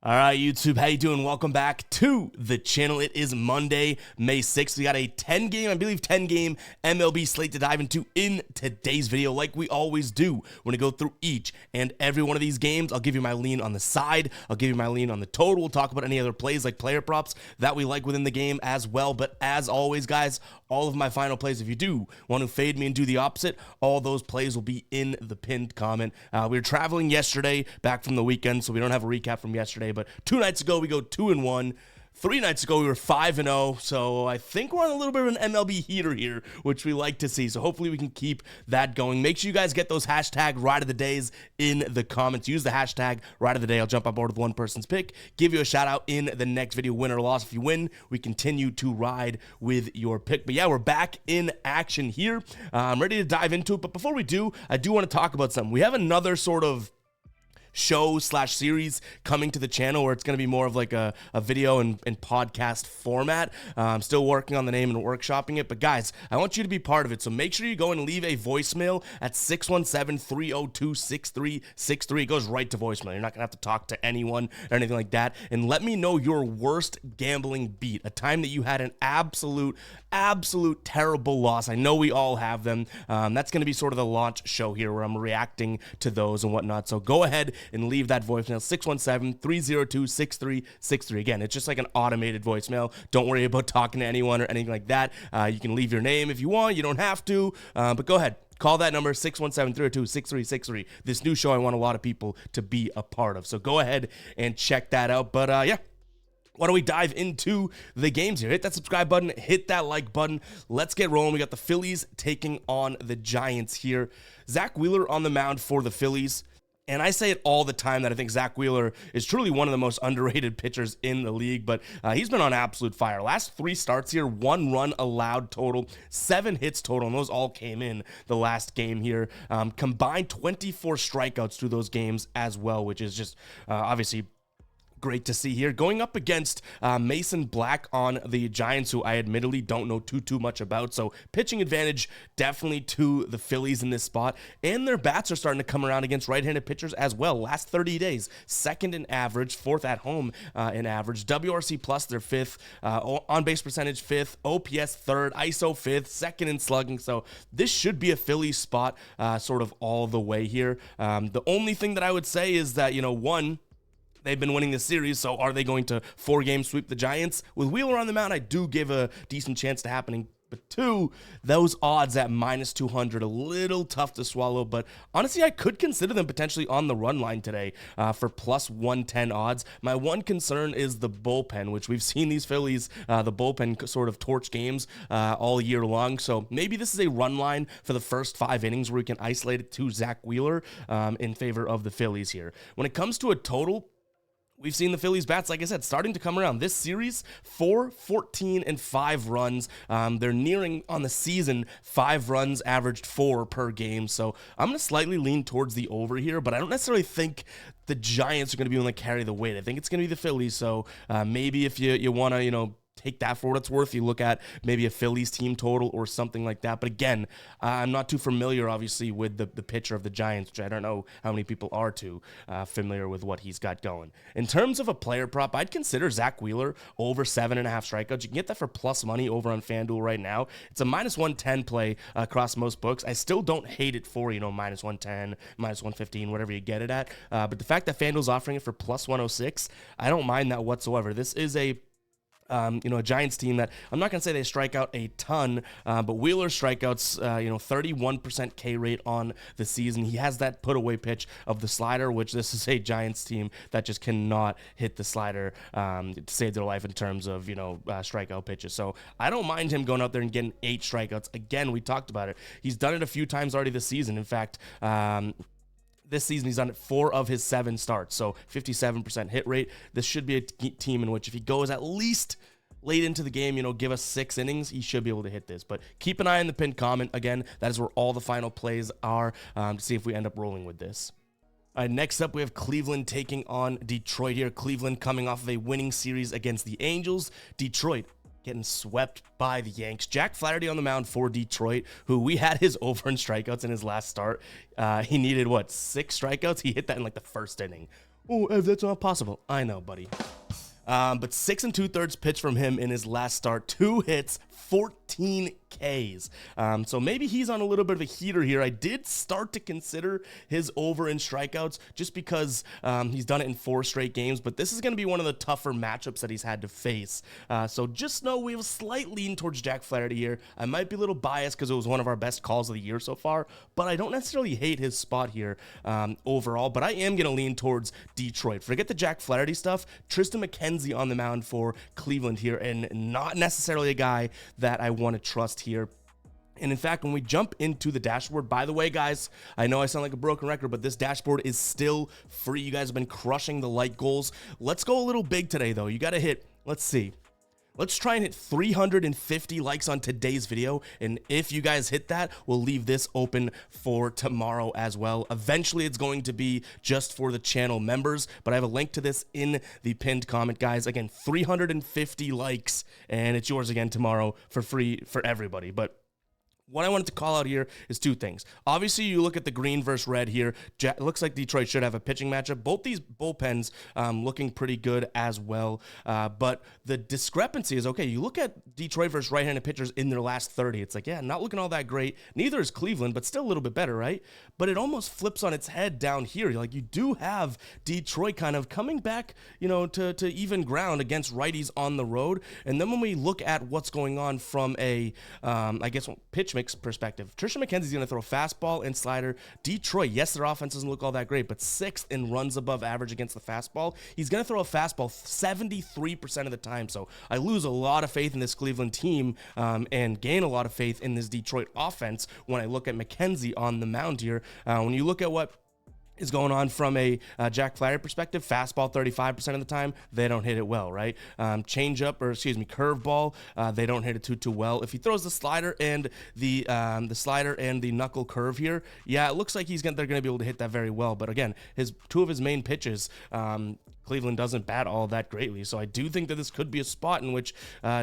All right, YouTube, how you doing? Welcome back to the channel. It is Monday, May 6th. We got a 10-game MLB slate to dive into in today's video. Like we always do, we're going to go through each and every one of these games. I'll give you my lean on the side. I'll give you my lean on the total. We'll talk about any other plays like player props that we like within the game as well. But as always, guys, all of my final plays, if you do want to fade me and do the opposite, all those plays will be in the pinned comment. We were traveling yesterday, back from the weekend, so we don't have a recap from yesterday. But 2 nights ago, we go 2-1. 3 nights ago, we were 5-0, so I think we're on a little bit of an MLB heater here, which we like to see. So hopefully we can keep that going. Make sure you guys get those hashtag ride of the days in the comments. Use the hashtag ride of the day. I'll jump on board with one person's pick, give you a shout out in the next video, win or loss. If you win, we continue to ride with your pick. But yeah, we're back in action here. I'm ready to dive into it. But before we do, I do want to talk about something. We have another sort of show/series coming to the channel where it's going to be more of like a video and podcast format. I'm still working on the name and workshopping it, but guys, I want you to be part of it. So make sure you go and leave a voicemail at 617-302-6363. It goes right to voicemail. You're not going to have to talk to anyone or anything like that. And let me know your worst gambling beat, a time that you had an absolute terrible loss. I know we all have them. That's going to be sort of the launch show here where I'm reacting to those and whatnot. So go ahead and leave that voicemail, 617-302-6363. Again, it's just like an automated voicemail. Don't worry about talking to anyone or anything like that. You can leave your name if you want. You don't have to, but go ahead. Call that number, 617-302-6363. This new show I want a lot of people to be a part of. So go ahead and check that out. But yeah. Why don't we dive into the games here? Hit that subscribe button, hit that like button. Let's get rolling. We got the Phillies taking on the Giants here. Zach Wheeler on the mound for the Phillies. And I say it all the time that I think Zach Wheeler is truly one of the most underrated pitchers in the league, but he's been on absolute fire. Last 3 starts here, 1 run allowed total, 7 hits total, and those all came in the last game here. Combined 24 strikeouts through those games as well, which is just obviously great to see here. Going up against Mason Black on the Giants, who I admittedly don't know too much about. So pitching advantage definitely to the Phillies in this spot. And their bats are starting to come around against right-handed pitchers as well. Last 30 days, 2nd in average, 4th at home in average. WRC plus, they're 5th. On-base percentage, 5th. OPS, 3rd. ISO, 5th. 2nd in slugging. So this should be a Phillies spot sort of all the way here. The only thing that I would say is that, one, they've been winning this series, so are they going to 4-game sweep the Giants? With Wheeler on the mound, I do give a decent chance to happening. But 2, those odds at -200, a little tough to swallow. But honestly, I could consider them potentially on the run line today for +110 odds. My one concern is the bullpen, which we've seen these Phillies, the bullpen sort of torch games all year long. So maybe this is a run line for the first 5 innings where we can isolate it to Zach Wheeler in favor of the Phillies here. When it comes to a total, we've seen the Phillies bats, like I said, starting to come around. This series, 4, 14, and 5 runs. They're nearing, on the season, 5 runs, averaged 4 per game. So I'm going to slightly lean towards the over here, but I don't necessarily think the Giants are going to be able to carry the weight. I think it's going to be the Phillies. So maybe if you want to, take that for what it's worth, you look at maybe a Phillies team total or something like that. But again, I'm not too familiar, obviously, with the pitcher of the Giants, which I don't know how many people are too familiar with what he's got going. In terms of a player prop, I'd consider Zach Wheeler over 7.5 strikeouts. You can get that for plus money over on FanDuel right now. It's a -110 play across most books. I still don't hate it for, -110, -115, whatever you get it at. But the fact that FanDuel's offering it for +106, I don't mind that whatsoever. This is a Giants team that I'm not going to say they strike out a ton, but Wheeler strikeouts, 31% K rate on the season. He has that put away pitch of the slider, which this is a Giants team that just cannot hit the slider to save their life in terms of, strikeout pitches. So I don't mind him going out there and getting 8 strikeouts. Again, we talked about it. He's done it a few times already this season. In fact, this season, he's done it 4 of his 7 starts, so 57% hit rate. This should be a team in which if he goes at least late into the game, give us 6 innings, he should be able to hit this. But keep an eye on the pinned comment. Again, that is where all the final plays are to see if we end up rolling with this. All right, next up, we have Cleveland taking on Detroit here. Cleveland coming off of a winning series against the Angels. Detroit getting swept by the Yanks. Jack Flaherty on the mound for Detroit, who we had his over in strikeouts in his last start. He needed, 6 strikeouts? He hit that in the first inning. Oh, Ev, that's not possible. I know, buddy. But 6 2/3 pitch from him in his last start. 2 hits, 14 Ks. So maybe he's on a little bit of a heater here. I did start to consider his over in strikeouts just because he's done it in 4 straight games, but this is going to be one of the tougher matchups that he's had to face. So just know we have a slight lean towards Jack Flaherty here. I might be a little biased because it was one of our best calls of the year so far, but I don't necessarily hate his spot here overall, but I am going to lean towards Detroit. Forget the Jack Flaherty stuff. Tristan McKenzie on the mound for Cleveland here, and not necessarily a guy that I want to trust here. And in fact, when we jump into the dashboard, by the way, guys, I know I sound like a broken record, but this dashboard is still free. You guys have been crushing the like goals. Let's go a little big today, though. You got to hit, let's see. Let's try and hit 350 likes on today's video, and if you guys hit that, we'll leave this open for tomorrow as well. Eventually, it's going to be just for the channel members, but I have a link to this in the pinned comment, guys. Again, 350 likes, and it's yours again tomorrow for free for everybody. But what I wanted to call out here is 2 things. Obviously, you look at the green versus red here. It looks like Detroit should have a pitching matchup. Both these bullpens looking pretty good as well. But the discrepancy is, okay, you look at Detroit versus right-handed pitchers in their last 30. It's like, yeah, not looking all that great. Neither is Cleveland, but still a little bit better, right? But it almost flips on its head down here. Like, you do have Detroit kind of coming back, you know, to even ground against righties on the road. And then when we look at what's going on from a, I guess, pitch mix perspective, Tristan McKenzie's going to throw fastball and slider. Detroit, yes, their offense doesn't look all that great, but 6th in runs above average against the fastball. He's going to throw a fastball 73% of the time. So I lose a lot of faith in this Cleveland team and gain a lot of faith in this Detroit offense when I look at McKenzie on the mound here. When you look at what is going on from a Jack Flaherty perspective, fastball 35% of the time, they don't hit it well, right? Changeup, or excuse me, curveball, they don't hit it too well. If he throws the slider and the knuckle curve here, yeah, it looks like they're going to be able to hit that very well. But again, 2 of his main pitches, Cleveland doesn't bat all that greatly. So I do think that this could be a spot in which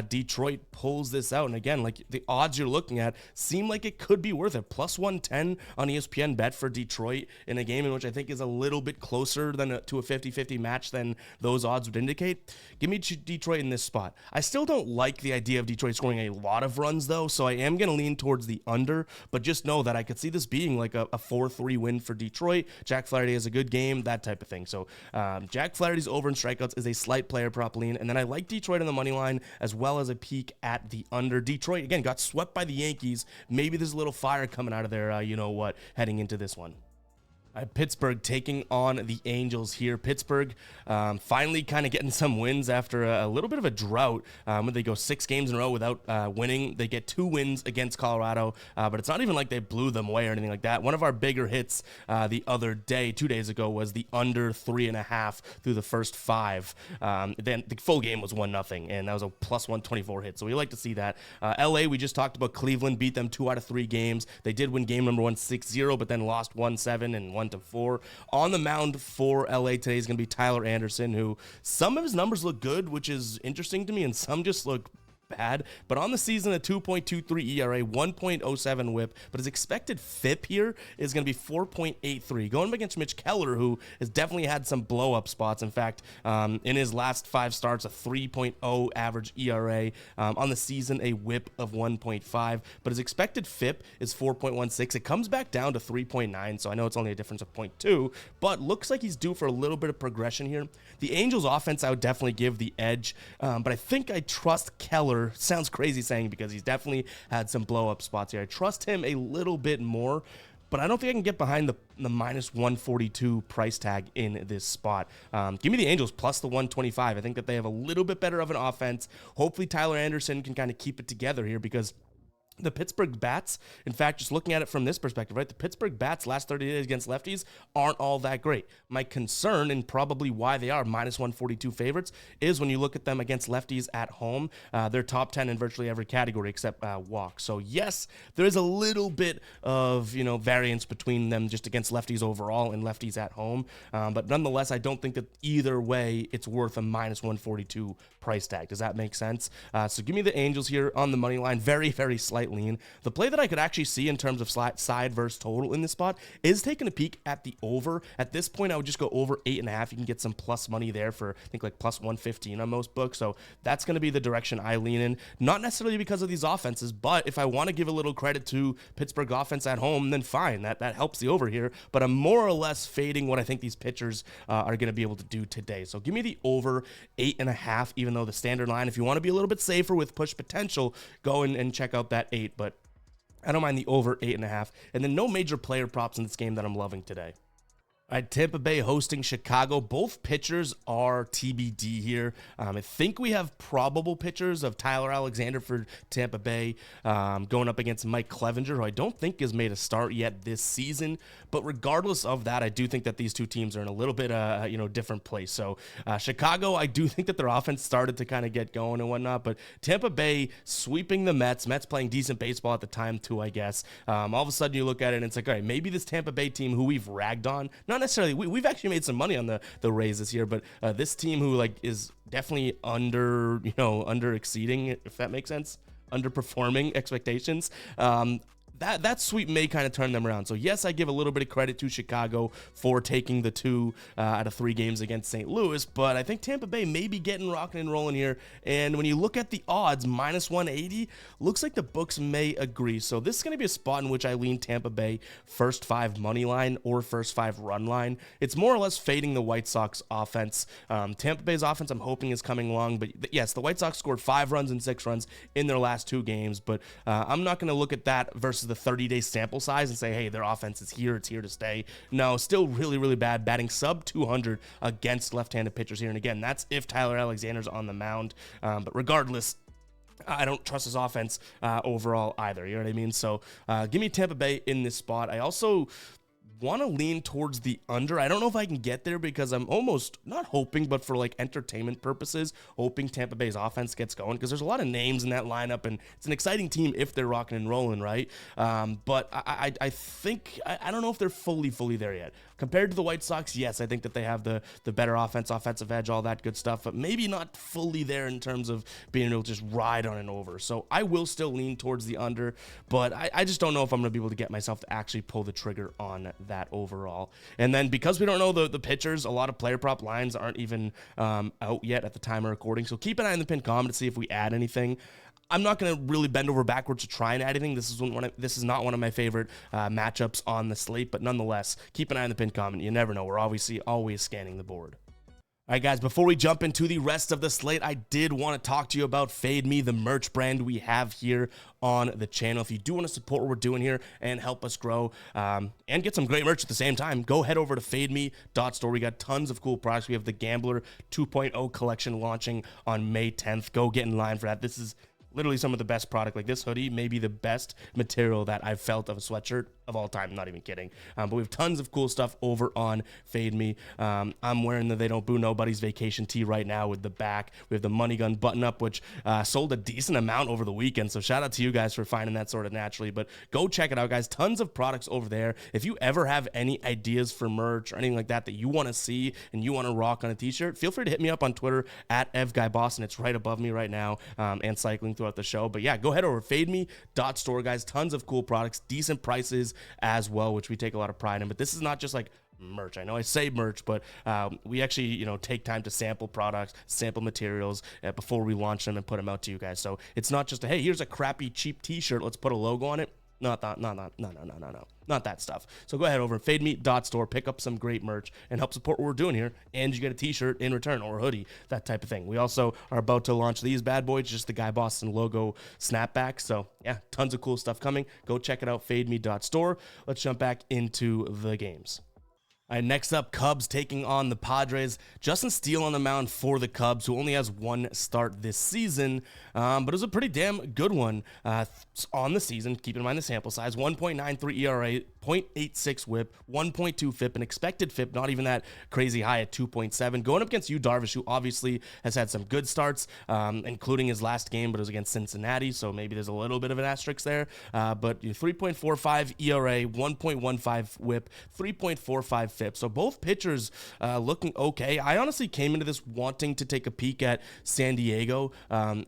Detroit pulls this out. And again, like the odds you're looking at seem like it could be worth it. Plus 110 on ESPN bet for Detroit in a game in which I think is a little bit closer to a 50-50 match than those odds would indicate. Give me Detroit in this spot. I still don't like the idea of Detroit scoring a lot of runs though, so I am going to lean towards the under, but just know that I could see this being like a 4-3 win for Detroit. Jack Flaherty has a good game, that type of thing. So Jack Flaherty's over in strikeouts is a slight player prop lean, and then I like Detroit on the money line as well as a peek at the under. Detroit, again, got swept by the Yankees. Maybe there's a little fire coming out of there, you know what, heading into this one. Pittsburgh taking on the Angels here. Pittsburgh finally kind of getting some wins after a little bit of a drought. When they go 6 games in a row without winning, they get 2 wins against Colorado, but it's not even like they blew them away or anything like that. One of our bigger hits the other day, 2 days ago, was the under 3.5 through the first 5. Then the full game was 1-0, and that was a plus 124 hit. So we like to see that. LA, we just talked about Cleveland, beat them 2 out of 3 games. They did win game number 1 6-0, but then lost 1-7 and 1-4. On the mound for LA today is going to be Tyler Anderson, who some of his numbers look good, which is interesting to me, and some just look bad, but on the season, a 2.23 ERA, 1.07 whip, but his expected FIP here is going to be 4.83. Going up against Mitch Keller, who has definitely had some blow-up spots. In fact, in his last 5 starts, a 3.0 average ERA. On the season, a whip of 1.5, but his expected FIP is 4.16. It comes back down to 3.9, so I know it's only a difference of 0.2, but looks like he's due for a little bit of progression here. The Angels offense, I would definitely give the edge, but I think I trust Keller. Sounds crazy saying because he's definitely had some blow-up spots here. I trust him a little bit more, but I don't think I can get behind the minus 142 price tag in this spot. Give me the Angels plus the 125. I think that they have a little bit better of an offense. Hopefully Tyler Anderson can kind of keep it together here, because the Pittsburgh bats, in fact, just looking at it from this perspective, right? The Pittsburgh bats last 30 days against lefties aren't all that great. My concern, and probably why they are minus 142 favorites, is when you look at them against lefties at home, they're top 10 in virtually every category except walk. So yes, there is a little bit of, variance between them just against lefties overall and lefties at home. But nonetheless, I don't think that either way it's worth a minus 142 price tag. Does that make sense? So give me the Angels here on the money line. Very, very slight slight lean. The play that I could actually see in terms of side versus total in this spot is taking a peek at the over. At this point, I would just go over 8.5. You can get some plus money there for, I think, like plus 115 on most books. So that's going to be the direction I lean in. Not necessarily because of these offenses, but if I want to give a little credit to Pittsburgh offense at home, then fine. That helps the over here. But I'm more or less fading what I think these pitchers are going to be able to do today. So give me the over 8.5, even though the standard line, if you want to be a little bit safer with push potential, go and check out that 8. But I don't mind the over 8.5. And then no major player props in this game that I'm loving today. All right, Tampa Bay hosting Chicago. Both pitchers are TBD here. I think we have probable pitchers of Tyler Alexander for Tampa Bay going up against Mike Clevenger, who I don't think has made a start yet this season. But regardless of that, I do think that these two teams are in a little bit different place. So Chicago, I do think that their offense started to kind of get going and whatnot. But Tampa Bay sweeping the Mets. Mets playing decent baseball at the time too, I guess. All of a sudden you look at it and it's like, all right, maybe this Tampa Bay team who we've ragged on, not necessarily, we've actually made some money on the Rays this year, but this team who is definitely under exceeding, if that makes sense, underperforming expectations. That sweep may kind of turn them around. So yes, I give a little bit of credit to Chicago for taking the 2 out of 3 games against St. Louis, but I think Tampa Bay may be getting rocking and rolling here. And when you look at the odds, minus 180, looks like the books may agree. So this is going to be a spot in which I lean Tampa Bay first 5 money line or first 5 run line. It's more or less fading the White Sox offense. Tampa Bay's offense, I'm hoping, is coming along. But yes, the White Sox scored 5 runs and 6 runs in their last 2 games. But I'm not going to look at that versus the 30-day sample size and say, hey, their offense is here, it's here to stay. No, still really, really bad, batting sub 200 against left-handed pitchers here. And again, that's if Tyler Alexander's on the mound. But regardless, I don't trust his offense overall either. You know what I mean? So give me Tampa Bay in this spot. I also want to lean towards the under. I don't know if I can get there because I'm almost not hoping, but for entertainment purposes, hoping Tampa Bay's offense gets going because there's a lot of names in that lineup and it's an exciting team if they're rocking and rolling, right? But I think, I don't know if they're fully there yet. Compared to the White Sox, yes, I think that they have the better offensive edge, all that good stuff, but maybe not fully there in terms of being able to just ride on and over. So I will still lean towards the under, but I just don't know if I'm going to be able to get myself to actually pull the trigger on that overall. And then because we don't know the pitchers, a lot of player prop lines aren't even out yet at the time of recording. So keep an eye on the pinned comment to see if we add anything. I'm not going to really bend over backwards to try and add anything. This is not one of my favorite matchups on the slate, but nonetheless, keep an eye on the pinned comment. You never know. We're obviously always scanning the board. All right, guys, before we jump into the rest of the slate, I did want to talk to you about Fade Me, the merch brand we have here on the channel. If you do want to support what we're doing here and help us grow and get some great merch at the same time, go head over to fademe.store. We got tons of cool products. We have the Gambler 2.0 collection launching on May 10th. Go get in line for that. This is literally some of the best product. Like this hoodie may be the best material that I've felt of a sweatshirt of all time. I'm not even kidding. But we have tons of cool stuff over on Fade Me. I'm wearing the They Don't Boo Nobody's vacation tee right now with the back. We have the Money Gun button up, which sold a decent amount over the weekend. So shout out to you guys for finding that sort of naturally. But go check it out, guys. Tons of products over there. If you ever have any ideas for merch or anything like that you want to see and you want to rock on a t-shirt, feel free to hit me up on Twitter at EvGuyBoston. It's right above me right now and cycling throughout the show. But yeah, go head over to fademe.store, guys. Tons of cool products, decent prices as well, which we take a lot of pride in. But this is not just like merch. I know I say merch, but we actually, take time to sample products, sample materials before we launch them and put them out to you guys. So it's not just hey, here's a crappy cheap t-shirt, let's put a logo on it. No, not that stuff. So go ahead over to fademe.store, pick up some great merch and help support what we're doing here, and you get a t-shirt in return or a hoodie, that type of thing. We also are about to launch these bad boys, just the Guy Boston logo snapback. So yeah, tons of cool stuff coming. Go check it out, fademe.store. Let's jump back into the games. All right, next up, Cubs taking on the Padres. Justin Steele on the mound for the Cubs, who only has 1 start this season, but it was a pretty damn good one on the season. Keep in mind the sample size, 1.93 ERA, 0.86 whip, 1.2 FIP, an expected FIP, not even that crazy high at 2.7. Going up against Darvish, who obviously has had some good starts, including his last game, but it was against Cincinnati, so maybe there's a little bit of an asterisk there. But 3.45 ERA, 1.15 whip, 3.45 FIP. So both pitchers looking okay. I honestly came into this wanting to take a peek at San Diego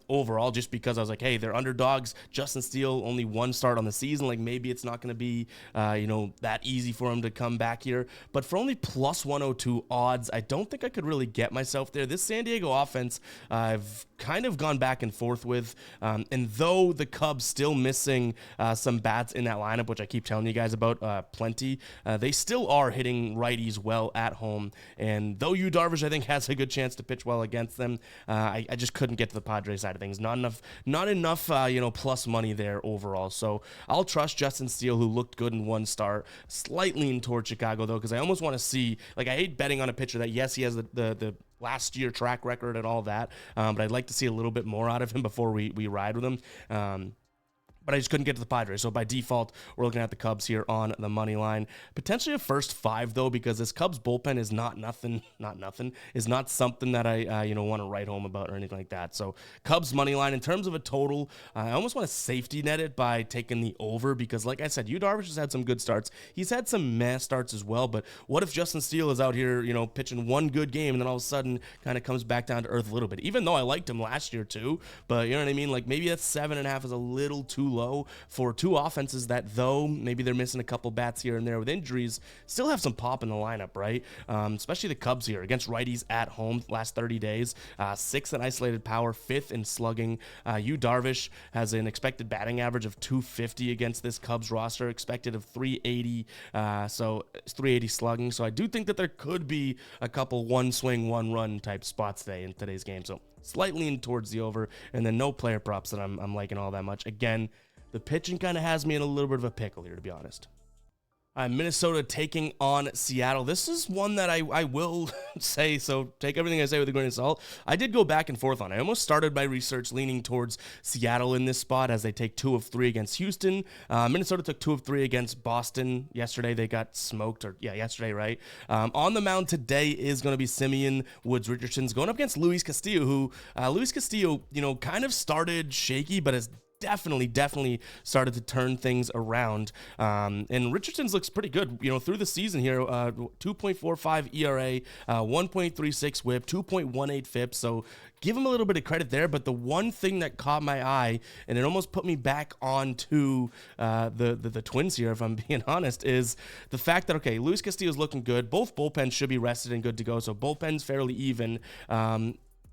overall, just because I was like, hey, they're underdogs. Justin Steele, only one start on the season. Like, maybe it's not going to be, that easy for him to come back here. But for only plus 102 odds, I don't think I could really get myself there. This San Diego offense, I've kind of gone back and forth with. And though the Cubs still missing some bats in that lineup, which I keep telling you guys about plenty, they still are hitting righties well at home. And though Darvish, I think, has a good chance to pitch well against them, I just couldn't get to the Padres side of things. Not enough, plus money there overall. So I'll trust Justin Steele, who looked good in one start. Slight lean toward Chicago, though, because I almost want to see, I hate betting on a pitcher that, yes, he has the last year track record and all that, but I'd like to see a little bit more out of him before we ride with him. But I just couldn't get to the Padres. So by default, we're looking at the Cubs here on the money line. Potentially a first 5, though, because this Cubs bullpen is not something that I want to write home about or anything like that. So Cubs money line. In terms of a total, I almost want to safety net it by taking the over, because like I said, Darvish has had some good starts. He's had some meh starts as well, but what if Justin Steele is out here, pitching one good game and then all of a sudden kind of comes back down to earth a little bit, even though I liked him last year too, but you know what I mean? Like, maybe that 7.5 is a little too low for two offenses that, though maybe they're missing a couple bats here and there with injuries, still have some pop in the lineup, right? Especially the Cubs here against righties at home last 30 days, 6th in isolated power, 5th in slugging. Darvish has an expected batting average of 250 against this Cubs roster, expected of 380, so it's 380 slugging. So I do think that there could be a couple one swing, one run type spots today in today's game. So slightly lean towards the over, and then no player props that I'm liking all that much. Again, the pitching kind of has me in a little bit of a pickle here, to be honest. Minnesota taking on Seattle. This is one that I will say, so take everything I say with a grain of salt. I did go back and forth on it. I almost started my research leaning towards Seattle in this spot as they take 2 of 3 against Houston. Minnesota took 2 of 3 against Boston. Yesterday they got smoked, yesterday, right? On the mound today is going to be Simeon Woods Richardson's going up against Luis Castillo, who Luis Castillo, kind of started shaky, but has definitely started to turn things around. And Richardson's looks pretty good, through the season here. 2.45 ERA, 1.36 whip, 2.18 FIP. So give him a little bit of credit there. But the one thing that caught my eye, and it almost put me back onto the Twins here, if I'm being honest, is the fact that, okay, Luis Castillo's looking good. Both bullpens should be rested and good to go. So bullpen's fairly even.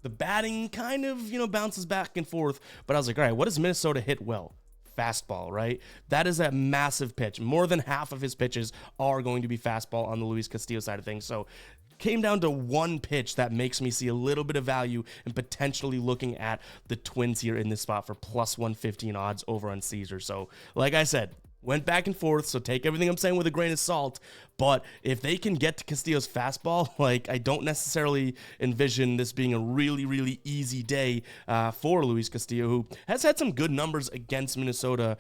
The batting kind of, bounces back and forth, but I was like, all right, what does Minnesota hit well? Fastball, right? That is a massive pitch. More than half of his pitches are going to be fastball on the Luis Castillo side of things. So came down to one pitch that makes me see a little bit of value and potentially looking at the Twins here in this spot for plus 115 odds over on Caesar. So like I said, went back and forth, so take everything I'm saying with a grain of salt. But if they can get to Castillo's fastball, I don't necessarily envision this being a really easy day for Luis Castillo, who has had some good numbers against Minnesota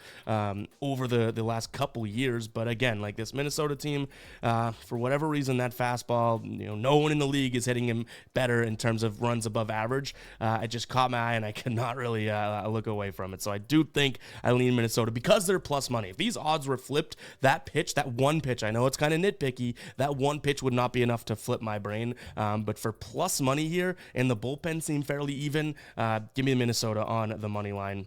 over the last couple years. But again, this Minnesota team, for whatever reason, that fastball, no one in the league is hitting him better in terms of runs above average. It just caught my eye, and I could not really look away from it. So I do think I lean Minnesota because they're plus money. If these odds were flipped, that one pitch, I know it's kind of nitpicky, that one pitch would not be enough to flip my brain. But for plus money here, and the bullpen seem fairly even, give me Minnesota on the money line.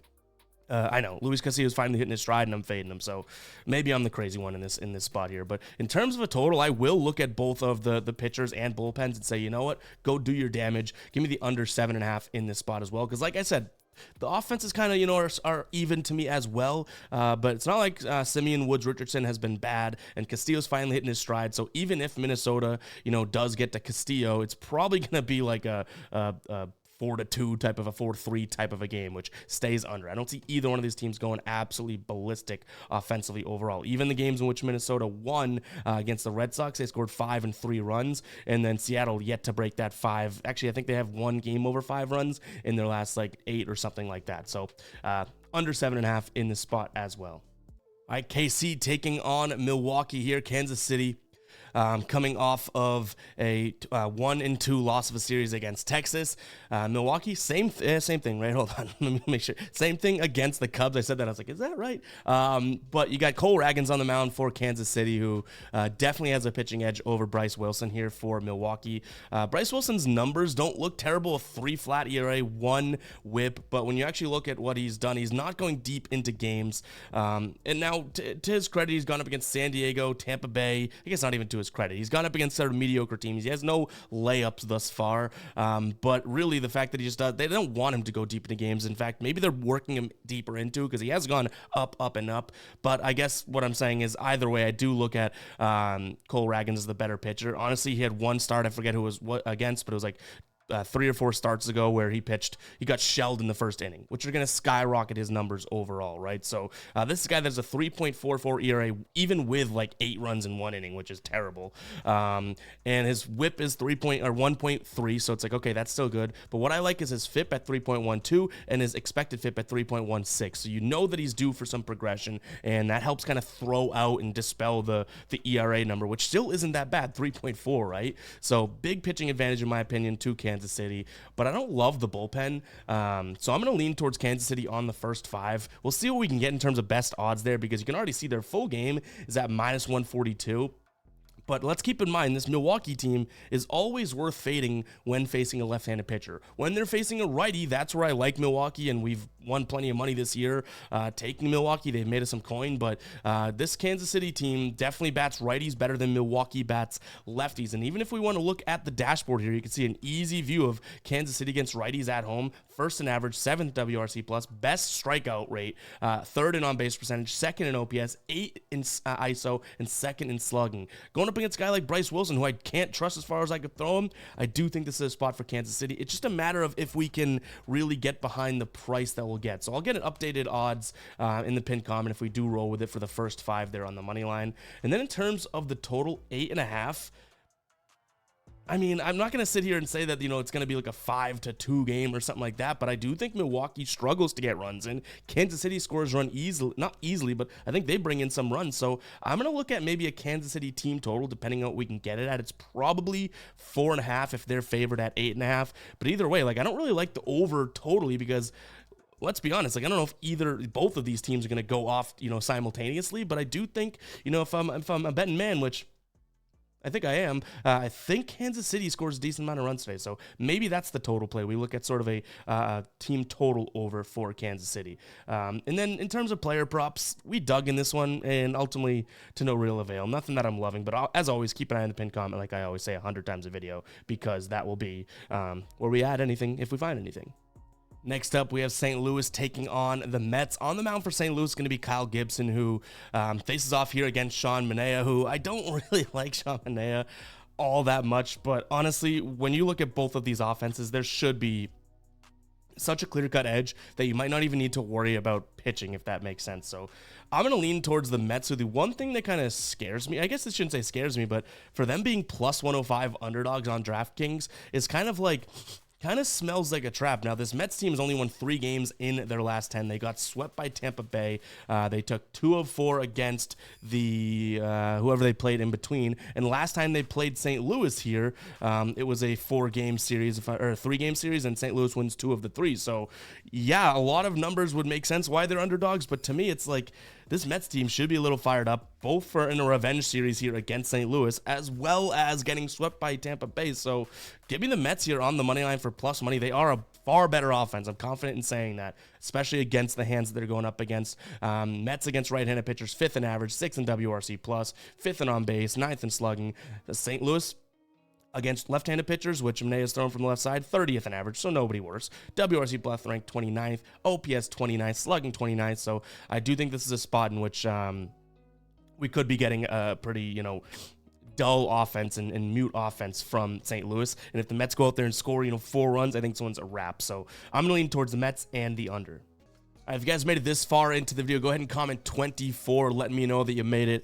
I know Luis Castillo's finally hitting his stride, and I'm fading him, so maybe I'm the crazy one in this spot here. But in terms of a total, I will look at both of the pitchers and bullpens and say, you know what, go do your damage. Give me the under 7.5 in this spot as well, because like I said, the offenses kind of, are even to me as well, but it's not like Simeon Woods Richardson has been bad, and Castillo's finally hitting his stride. So even if Minnesota, does get to Castillo, it's probably going to be like a 4-2 type of a 4-3 type of a game, which stays under. I don't see either one of these teams going absolutely ballistic offensively overall. Even the games in which Minnesota won against the Red Sox, they scored 5 and 3 runs, and then Seattle yet to break that 5. Actually, I think they have one game over 5 runs in their last 8 or something like that. So under 7.5 in this spot as well. All right, KC taking on Milwaukee here. Kansas City coming off of a 1-2 loss of a series against Texas. Milwaukee, same thing, right? Hold on, let me make sure. Same thing against the Cubs. I said that, I was like, is that right? But you got Cole Ragans on the mound for Kansas City, who definitely has a pitching edge over Bryce Wilson here for Milwaukee. Bryce Wilson's numbers don't look terrible. A 3 flat ERA, 1 whip, but when you actually look at what he's done, he's not going deep into games. And now, to his credit, he's gone up against San Diego, Tampa Bay. I guess not even to his credit. He's gone up against sort of mediocre teams. He has no layups thus far. But really, the fact that he just does, they don't want him to go deep into games. In fact, maybe they're working him deeper into, because he has gone up and up. But I guess what I'm saying is, either way, I do look at Cole Ragans as the better pitcher. Honestly, he had one start. I forget who it was against, but it was like 3 or 4 starts ago where he got shelled in the first inning, which are going to skyrocket his numbers overall, right? So this is a guy that's a 3.44 ERA, even with like 8 runs in 1 inning, which is terrible. And his whip is 1.3, so it's like, okay, that's still good. But what I like is his FIP at 3.12 and his expected FIP at 3.16. So you know that he's due for some progression, and that helps kind of throw out and dispel the ERA number, which still isn't that bad, 3.4, right? So big pitching advantage, in my opinion, to Kansas City, but I don't love the bullpen. So I'm going to lean towards Kansas City on the first 5. We'll see what we can get in terms of best odds there, because you can already see their full game is at -142. But let's keep in mind, this Milwaukee team is always worth fading when facing a left-handed pitcher. When they're facing a righty, that's where I like Milwaukee, and we've won plenty of money this year taking Milwaukee. They've made us some coin, but this Kansas City team definitely bats righties better than Milwaukee bats lefties. And even if we want to look at the dashboard here, you can see an easy view of Kansas City against righties at home. 1st in average, 7th WRC+, best strikeout rate, 3rd in on-base percentage, 2nd in OPS, 8th in ISO, and 2nd in slugging. Going up against a guy like Bryce Wilson, who I can't trust as far as I could throw him, I do think this is a spot for Kansas City. It's just a matter of if we can really get behind the price that we'll get. So I'll get an updated odds in the pinned comment if we do roll with it for the first 5 there on the money line. And then in terms of the total, 8.5. I mean, I'm not going to sit here and say that, it's going to be like a 5-2 game or something like that, but I do think Milwaukee struggles to get runs, and Kansas City scores run easily, not easily, but I think they bring in some runs. So I'm going to look at maybe a Kansas City team total, depending on what we can get it at. It's probably 4.5 if they're favored at 8.5. But either way, like, I don't really like the over totally, because let's be honest, like, I don't know if both of these teams are going to go off, simultaneously, but I do think, if I'm a betting man, which I think I am. I think Kansas City scores a decent amount of runs today, so maybe that's the total play. We look at sort of a team total over for Kansas City. And then in terms of player props, we dug in this one, and ultimately to no real avail. Nothing that I'm loving, but as always, keep an eye on the pinned comment, like I always say 100 times a video, because that will be where we add anything if we find anything. Next up, we have St. Louis taking on the Mets. On the mound for St. Louis is going to be Kyle Gibson, who faces off here against Sean Manaea, who I don't really like Sean Manaea all that much. But honestly, when you look at both of these offenses, there should be such a clear-cut edge that you might not even need to worry about pitching, if that makes sense. So I'm going to lean towards the Mets. So the one thing that kind of scares me, I guess I shouldn't say scares me, but for them being plus 105 underdogs on DraftKings is kind of smells like a trap. Now, this Mets team has only won 3 games in their last 10. They got swept by Tampa Bay. They took 2 of 4 against the whoever they played in between. And last time they played St. Louis here, it was a 3-game series, and St. Louis wins 2 of the 3. So, yeah, a lot of numbers would make sense why they're underdogs. But to me, it's like this Mets team should be a little fired up, both in a revenge series here against St. Louis, as well as getting swept by Tampa Bay. So give me the Mets here on the money line for plus money. They are a far better offense. I'm confident in saying that, especially against the hands that they're going up against. Mets against right-handed pitchers, 5th in average, 6th in WRC+, 5th in on-base, 9th in slugging. St. Louis against left-handed pitchers, which Manaea is thrown from the left side, 30th in average, so nobody worse. WRC plus ranked 29th, OPS 29th, slugging 29th, so I do think this is a spot in which we could be getting a pretty, dull offense and mute offense from St. Louis. And if the Mets go out there and score, 4 runs, I think this one's a wrap. So I'm going to lean towards the Mets and the under. If you guys made it this far into the video, go ahead and comment 24, letting me know that you made it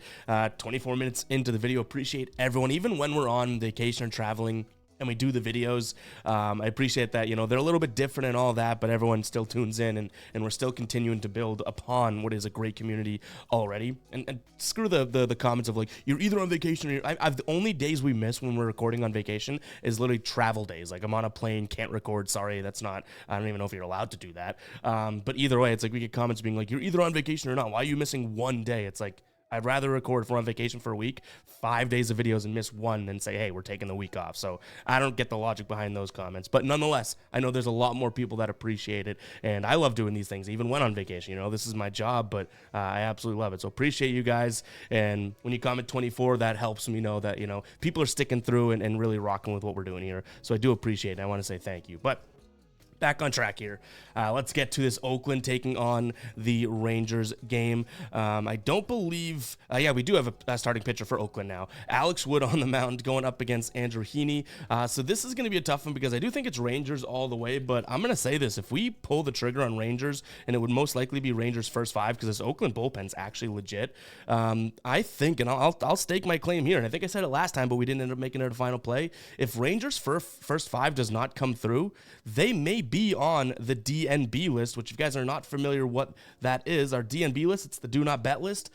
24 minutes into the video. Appreciate everyone, even when we're on vacation or traveling. and we do the videos. I appreciate that, they're a little bit different and all that, but everyone still tunes in, and we're still continuing to build upon what is a great community already. And screw the comments of like, you're either on vacation or I've the only days we miss when we're recording on vacation is literally travel days. Like, I'm on a plane, can't record. Sorry, that's not, I don't even know if you're allowed to do that. But either way, it's like we get comments being like, you're either on vacation or not. Why are you missing one day? It's like, I'd rather record if we're on vacation for a week, 5 days of videos and miss one than say, hey, we're taking the week off. So I don't get the logic behind those comments. But nonetheless, I know there's a lot more people that appreciate it. And I love doing these things, even when on vacation. This is my job, but I absolutely love it. So appreciate you guys. And when you comment 24, that helps me know that, people are sticking through and really rocking with what we're doing here. So I do appreciate it. I want to say thank you. But back on track here. Let's get to this Oakland taking on the Rangers game. I don't believe, we do have a starting pitcher for Oakland now. Alex Wood on the mound going up against Andrew Heaney. So this is going to be a tough one because I do think it's Rangers all the way, but I'm going to say this. If we pull the trigger on Rangers, and it would most likely be Rangers first 5 because this Oakland bullpen's actually legit, I think, and I'll stake my claim here, and I think I said it last time, but we didn't end up making it a final play. If Rangers first 5 does not come through, they may be on the DNB list, which if you guys are not familiar what that is, our DNB list, it's the do not bet list.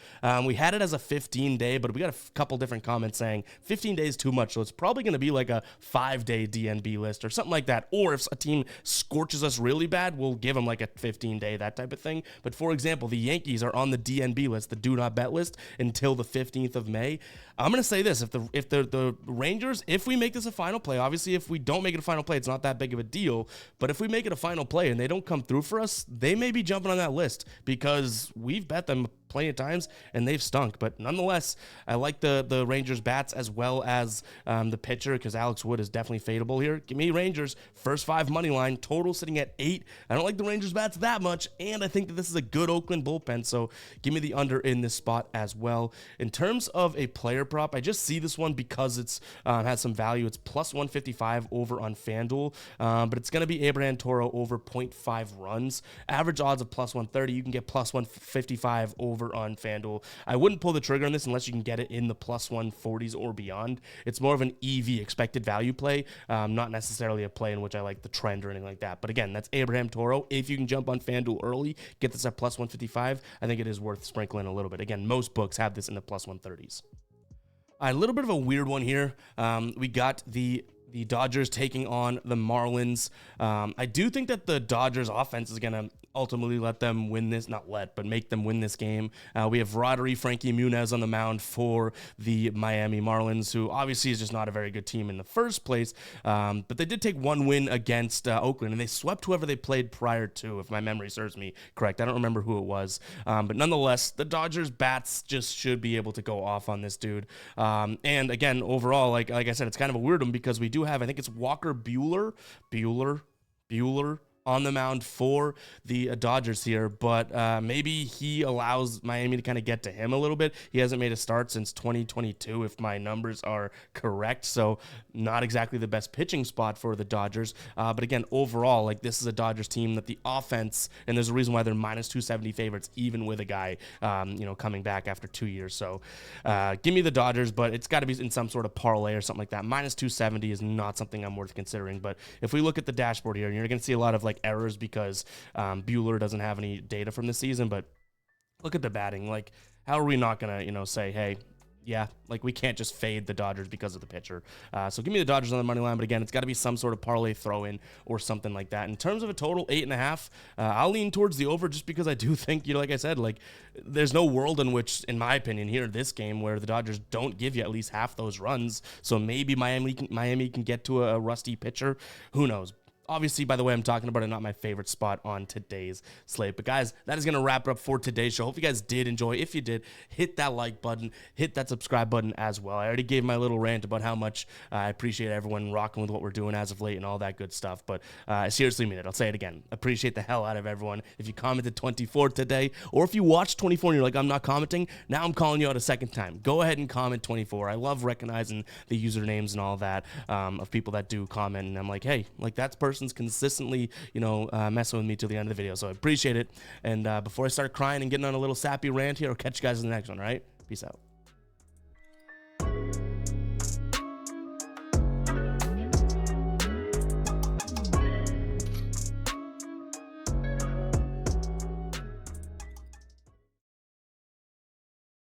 We had it as a 15-day, but we got a couple different comments saying 15 days too much, so it's probably going to be like a 5-day DNB list or something like that. Or if a team scorches us really bad, we'll give them like a 15-day, that type of thing. But for example, the Yankees are on the DNB list, the do not bet list, until the 15th of May. I'm going to say this, if the Rangers, if we make this a final play, obviously if we don't make it a final play, it's not that big of a deal, but if we make it a final play and they don't come through for us, they may be jumping on that list because we've bet them plenty of times and they've stunk. But nonetheless, I like the Rangers bats as well as the pitcher because Alex Wood is definitely fadeable here. Give me Rangers first 5 money line, total sitting at 8. I don't like the Rangers bats that much, and I think that this is a good Oakland bullpen, so give me the under in this spot as well. In terms of a player prop, I just see this one because it's has some value. It's plus 155 over on FanDuel, but it's going to be Abraham Toro over 0.5 runs. Average odds of plus 130. You can get plus 155 over on FanDuel. I wouldn't pull the trigger on this unless you can get it in the plus 140s or beyond. It's more of an EV, expected value play, not necessarily a play in which I like the trend or anything like that. But again, that's Abraham Toro. If you can jump on FanDuel early, get this at plus 155, I think it is worth sprinkling a little bit. Again, most books have this in the plus 130s. A little bit of a weird one here. We got the Dodgers taking on the Marlins. I do think that the Dodgers offense is going to ultimately let them win this, but make them win this game. We have Rodri, Frankie Muniz on the mound for the Miami Marlins, who obviously is just not a very good team in the first place, but they did take one win against Oakland, and they swept whoever they played prior to, if my memory serves me correct. I don't remember who it was, but nonetheless, the Dodgers bats just should be able to go off on this dude. And again, overall, like I said, it's kind of a weird one because we do have, I think it's Walker Buehler on the mound for the Dodgers here, but maybe he allows Miami to kind of get to him a little bit. He hasn't made a start since 2022, if my numbers are correct, so not exactly the best pitching spot for the Dodgers, but again, overall, like, this is a Dodgers team that the offense, and there's a reason why they're minus 270 favorites, even with a guy, coming back after 2 years, so give me the Dodgers, but it's got to be in some sort of parlay or something like that. Minus 270 is not something I'm worth considering, but if we look at the dashboard here, and you're going to see a lot of, like, errors because Buehler doesn't have any data from the season, but look at the batting. Like, how are we not gonna, say, hey, yeah, like, we can't just fade the Dodgers because of the pitcher. So give me the Dodgers on the money line, but again, it's got to be some sort of parlay throw-in or something like that. In terms of a total 8.5, I'll lean towards the over just because I do think, like I said, like, there's no world in which, in my opinion, here this game where the Dodgers don't give you at least half those runs. So maybe Miami can get to a rusty pitcher. Who knows? Obviously, by the way, I'm talking about it, not my favorite spot on today's slate. But guys, that is going to wrap it up for today's show. Hope you guys did enjoy. If you did, hit that like button, hit that subscribe button as well. I already gave my little rant about how much I appreciate everyone rocking with what we're doing as of late and all that good stuff. But I seriously mean it. I'll say it again. Appreciate the hell out of everyone. If you commented 24 today, or if you watched 24 and you're like, I'm not commenting, now I'm calling you out a second time. Go ahead and comment 24. I love recognizing the usernames and all that of people that do comment. And I'm like, hey, like, that's person's consistently, messing with me till the end of the video. So I appreciate it. And before I start crying and getting on a little sappy rant here, I'll catch you guys in the next one, all right? Peace out.